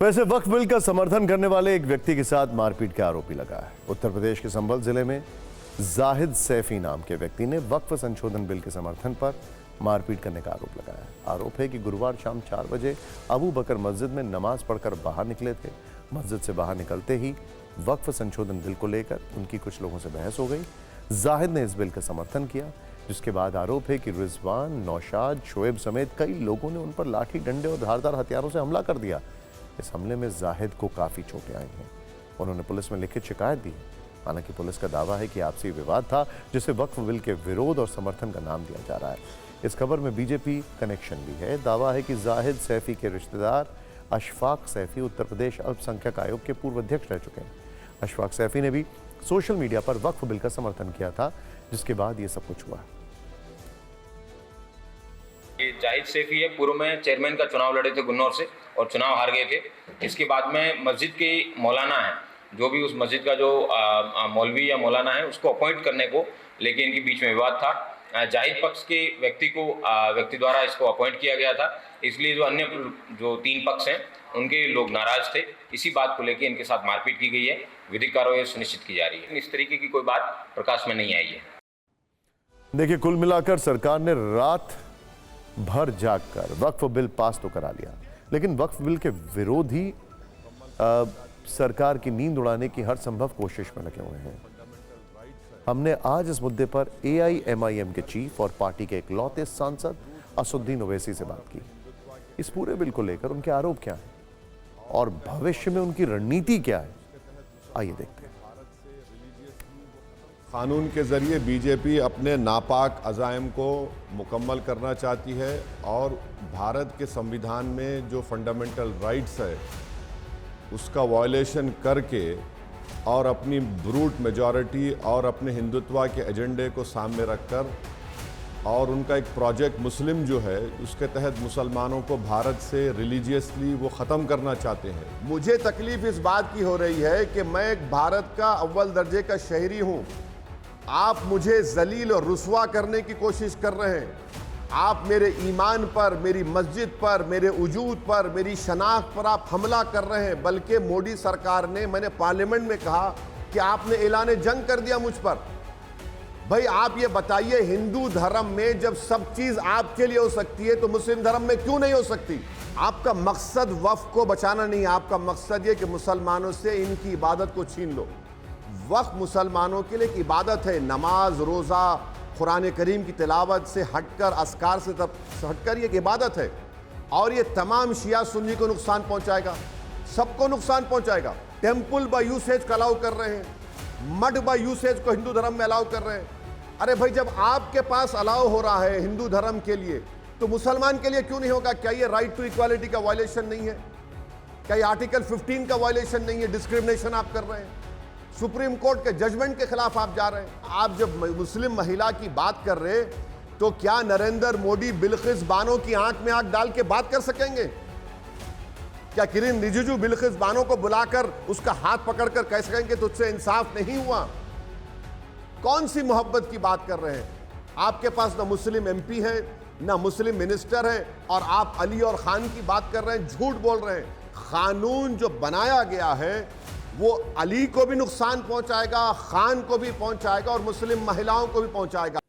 वैसे वक्फ बिल का समर्थन करने वाले एक व्यक्ति के साथ मारपीट का आरोपी लगा है। उत्तर प्रदेश के संभल जिले में जाहिद सैफी नाम के व्यक्ति ने वक्फ संशोधन बिल के समर्थन पर मारपीट करने का आरोप लगाया है। आरोप है कि गुरुवार शाम 4 बजे अबू बकर मस्जिद में नमाज पढ़कर बाहर निकले थे। मस्जिद से बाहर निकलते ही वक्फ संशोधन बिल को लेकर उनकी कुछ लोगों से बहस हो गई। जाहिद ने इस बिल का समर्थन किया, जिसके बाद आरोप है कि रिजवान, नौशाद, शोएब समेत कई लोगों ने उन पर लाठी, डंडे और धारदार हथियारों से हमला कर दिया। इस हमले में जाहिद को काफ़ी चोटें आई हैं। उन्होंने पुलिस में लिखित शिकायत दी। हालांकि पुलिस का दावा है कि आपसी विवाद था, जिसे वक्फ बिल के विरोध और समर्थन का नाम दिया जा रहा है। इस खबर में बीजेपी कनेक्शन भी है। दावा है कि जाहिद सैफी के रिश्तेदार अशफाक सैफी उत्तर प्रदेश अल्पसंख्यक आयोग के पूर्व अध्यक्ष रह चुके हैं। अशफाक सैफी ने भी सोशल मीडिया पर वक्फ बिल का समर्थन किया था, जिसके बाद ये सब कुछ हुआ। जाहिद सैफी है, पूर्व में चेयरमैन का चुनाव लड़े थे गुन्नौर से और चुनाव हार गए थे। इसके बाद में मस्जिद के मौलाना है, जो भी उस मस्जिद का जो मौलवी या मौलाना है, उसको अपॉइंट करने को लेके इनके बीच में विवाद था। जाहिद पक्ष के व्यक्ति द्वारा इसको अपॉइंट किया गया था, इसलिए जो अन्य जो 3 पक्ष हैं उनके लोग नाराज थे। इसी बात को लेकर इनके साथ मारपीट की गई है। विधिक कार्रवाई सुनिश्चित की जा रही है। इस तरीके की कोई बात प्रकाश में नहीं आई है। देखिए, कुल मिलाकर सरकार ने रात भर जागकर वक्फ बिल पास तो करा लिया, लेकिन वक्फ बिल के विरोधी सरकार की नींद उड़ाने की हर संभव कोशिश में लगे हुए हैं। हमने आज इस मुद्दे पर AIMIM के चीफ और पार्टी के इकलौते सांसद असुद्दीन ओवैसी से बात की। इस पूरे बिल को लेकर उनके आरोप क्या हैं और भविष्य में उनकी रणनीति क्या है, आइए देखते हैं। कानून के जरिए बीजेपी अपने नापाक अज़ाइम को मुकम्मल करना चाहती है और भारत के संविधान में जो फंडामेंटल राइट्स है उसका वायलेशन करके और अपनी ब्रूट मेजॉरिटी और अपने हिंदुत्व के एजेंडे को सामने रखकर और उनका एक प्रोजेक्ट मुस्लिम जो है उसके तहत मुसलमानों को भारत से रिलीजियसली वो ख़त्म करना चाहते हैं। मुझे तकलीफ़ इस बात की हो रही है कि मैं एक भारत का अव्वल दर्जे का शहरी हूँ। आप मुझे जलील और रुस्वा करने की कोशिश कर रहे हैं। आप मेरे ईमान पर, मेरी मस्जिद पर, मेरे वजूद पर, मेरी शनाख्त पर आप हमला कर रहे हैं। बल्कि मोदी सरकार ने, मैंने पार्लियामेंट में कहा कि आपने ऐलान जंग कर दिया मुझ पर। भाई आप ये बताइए, हिंदू धर्म में जब सब चीज़ आपके लिए हो सकती है तो मुस्लिम धर्म में क्यों नहीं हो सकती? आपका मकसद वक्फ को बचाना नहीं है, आपका मकसद ये कि मुसलमानों से इनकी इबादत को छीन लो। वक्फ मुसलमानों के लिए एक इबादत है। नमाज, रोज़ा, कुरान करीम की तिलावत से हटकर, अस्कार से हटकर ये एक इबादत है। और ये तमाम शिया सुन्नी को नुकसान पहुंचाएगा, सबको नुकसान पहुंचाएगा। टेम्पल बाय यूसेज को अलाउ कर रहे हैं, मठ बाय यूसेज को हिंदू धर्म में अलाउ कर रहे हैं। अरे भाई, जब आपके पास अलाउ हो रहा है हिंदू धर्म के लिए तो मुसलमान के लिए क्यों नहीं होगा? क्या ये राइट टू इक्वालिटी का वायलेशन नहीं है? क्या ये आर्टिकल 15 का वायलेशन नहीं है? डिस्क्रिमिनेशन आप कर रहे हैं, सुप्रीम कोर्ट के जजमेंट के खिलाफ आप जा रहे हैं। आप जब मुस्लिम महिला की बात कर रहे तो क्या नरेंद्र मोदी बिल्किस बानो की आंख में आंख डाल के बात कर सकेंगे? क्या किरण रिजिजू बिल्किस बानो को बुलाकर उसका हाथ पकड़कर कह सकेंगे तुझसे इंसाफ नहीं हुआ? कौन सी मोहब्बत की बात कर रहे हैं? आपके पास ना मुस्लिम MP है, ना मुस्लिम मिनिस्टर है, और आप अली और खान की बात कर रहे हैं, झूठ बोल रहे हैं। कानून जो बनाया गया है वो अली को भी नुकसान पहुंचाएगा, खान को भी पहुंचाएगा और मुस्लिम महिलाओं को भी पहुंचाएगा।